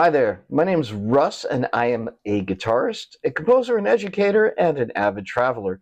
Hi there, my name's Russ, and I am a guitarist, a composer, an educator, and an avid traveler.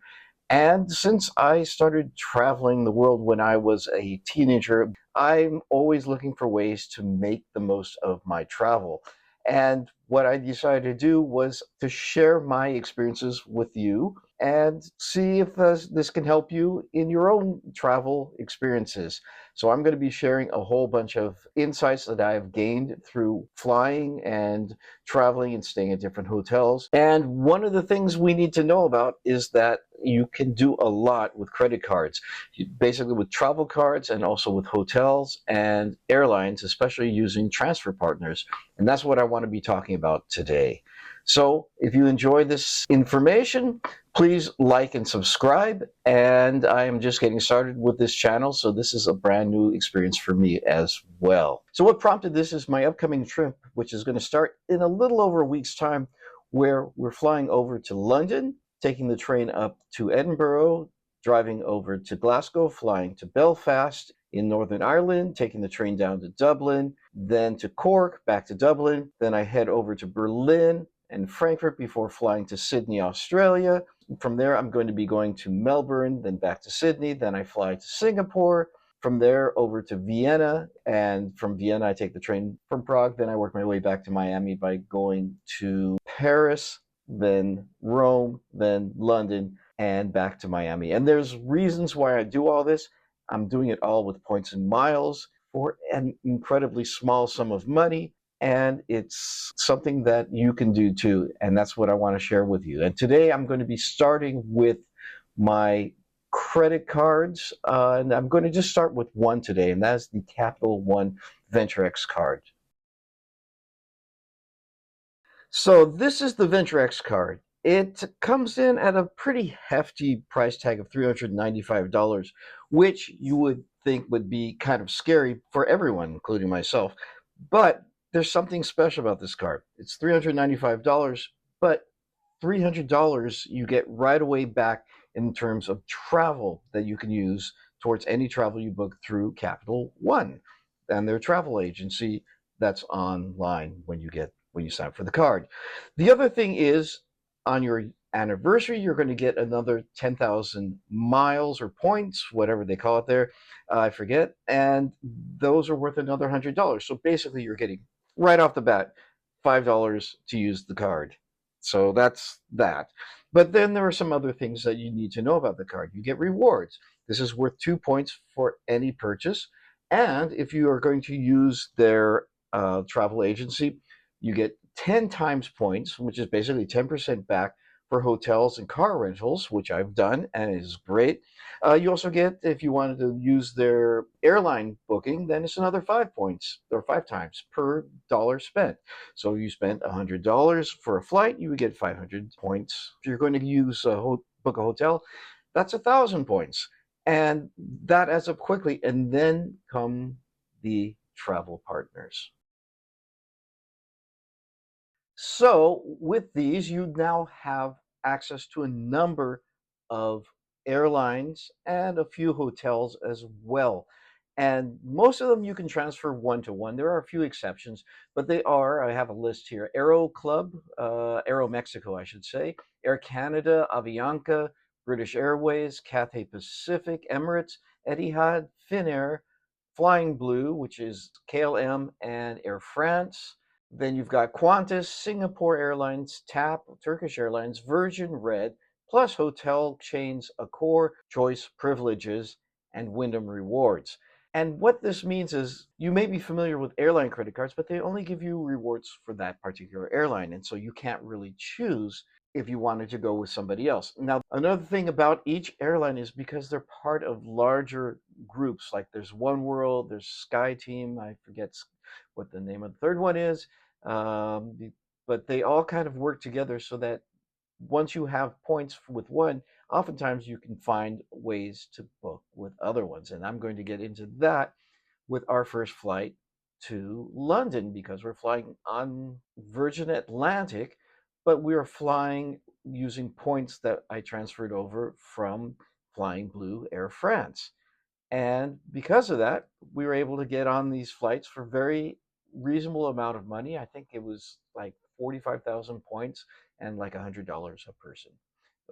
And since I started traveling the world when I was a teenager, I'm always looking for ways to make the most of my travel. And what I decided to do was to share my experiences with you and see if this can help you in your own travel experiences. So I'm going to be sharing a whole bunch of insights that I've gained through flying and traveling and staying at different hotels. And one of the things we need to know about is that you can do a lot with credit cards, basically with travel cards and also with hotels and airlines, especially using transfer partners. And that's what I want to be talking about today. So if you enjoy this information, please like and subscribe. And I am just getting started with this channel, so this is a brand new experience for me as well. So what prompted this is my upcoming trip, which is going to start in a little over a week's time, where we're flying over to London, taking the train up to Edinburgh, driving over to Glasgow, flying to Belfast in Northern Ireland, taking the train down to Dublin, then to Cork, back to Dublin. Then I head over to Berlin and Frankfurt before flying to Sydney, Australia. From there, I'm going to be going to Melbourne, then back to Sydney. Then I fly to Singapore. From there, over to Vienna. And from Vienna, I take the train from Prague. Then I work my way back to Miami by going to Paris, then Rome, then London, and back to Miami. And there's reasons why I do all this. I'm doing it all with points and miles for an incredibly small sum of money, and it's something that you can do too, and that's what I want to share with you. And today I'm going to be starting with my credit cards, and I'm going to just start with one today, and that's the Capital One VentureX card. So this is the VentureX card. It comes in at a pretty hefty price tag of $395, which you would think would be kind of scary for everyone, including myself. But there's something special about this card. It's $395, but $300 you get right away back in terms of travel that you can use towards any travel you book through Capital One and their travel agency that's online when you sign up for the card. The other thing is, on your anniversary, you're going to get another 10,000 miles or points, whatever they call it there. I forget. And those are worth another $100. So basically, you're getting right off the bat $5 to use the card. So that's that. But then there are some other things that you need to know about the card. You get rewards. This is worth 2 points for any purchase. And if you are going to use their travel agency, you get 10 times points, which is basically 10% back for hotels and car rentals, which I've done and is great. You also get, if you wanted to use their airline booking, then it's another 5 points or 5 times per dollar spent. So you spent $100 for a flight, you would get 500 points. If you're going to book a hotel, that's 1,000 points. And that adds up quickly. And then come the travel partners. So with these, you now have access to a number of airlines and a few hotels as well. And most of them you can transfer one to one. There are a few exceptions, but I have a list here: Aero Club, Aero Mexico, I should say, Air Canada, Avianca, British Airways, Cathay Pacific, Emirates, Etihad, Finnair, Flying Blue, which is KLM, and Air France. Then you've got Qantas, Singapore Airlines, TAP, Turkish Airlines, Virgin Red, plus hotel chains Accor, Choice Privileges, and Wyndham Rewards. And what this means is you may be familiar with airline credit cards, but they only give you rewards for that particular airline. And so you can't really choose if you wanted to go with somebody else. Now, another thing about each airline is because they're part of larger groups, like there's One World, there's Sky Team, I forget what the name of the third one is, but they all kind of work together so that once you have points with one, oftentimes you can find ways to book with other ones. And I'm going to get into that with our first flight to London because we're flying on Virgin Atlantic, but we are flying using points that I transferred over from Flying Blue Air France. And because of that, we were able to get on these flights for very reasonable amount of money. I think it was like 45,000 points and like $100 a person,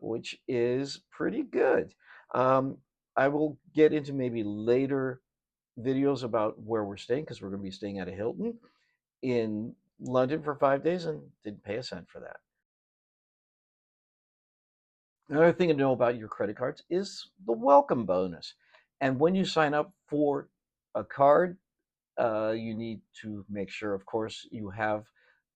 which is pretty good. Um, I will get into maybe later videos about where we're staying because we're going to be staying at a Hilton in London for 5 days and didn't pay a cent for that. Another thing to know about your credit cards is the welcome bonus. And when you sign up for a card, you need to make sure, of course, you have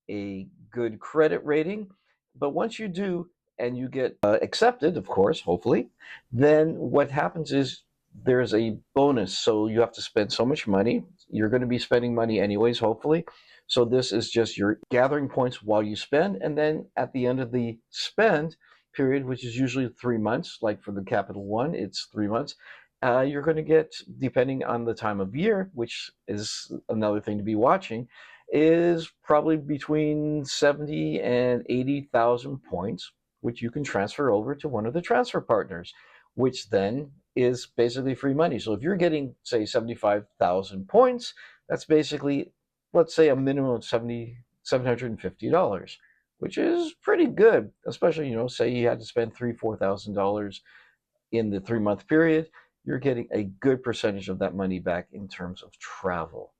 a good credit rating. But once you do and you get accepted, of course, hopefully, then what happens is there's a bonus. So you have to spend so much money. You're going to be spending money anyways, hopefully. So this is just your gathering points while you spend. And then at the end of the spend period, which is usually 3 months, like for the Capital One, it's 3 months. You're going to get, depending on the time of year, which is another thing to be watching, is probably between 70 and 80,000 points, which you can transfer over to one of the transfer partners, which then is basically free money. So if you're getting, say, 75,000 points, that's basically, let's say, a minimum of $750, which is pretty good, especially, say you had to spend $4,000 in the 3 month period, you're getting a good percentage of that money back in terms of travel.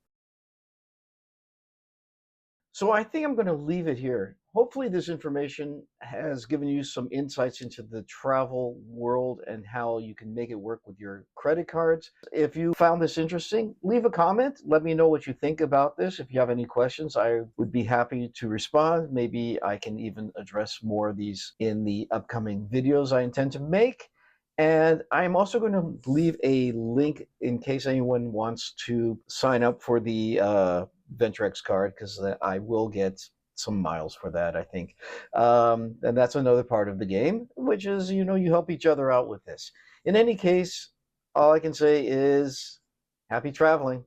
So I think I'm going to leave it here. Hopefully, this information has given you some insights into the travel world and how you can make it work with your credit cards. If you found this interesting, leave a comment. Let me know what you think about this. If you have any questions, I would be happy to respond. Maybe I can even address more of these in the upcoming videos I intend to make. And I'm also going to leave a link in case anyone wants to sign up for the Ventrex card because I will get some miles for that, I think. And that's another part of the game, which is, you help each other out with this. In any case, all I can say is happy traveling.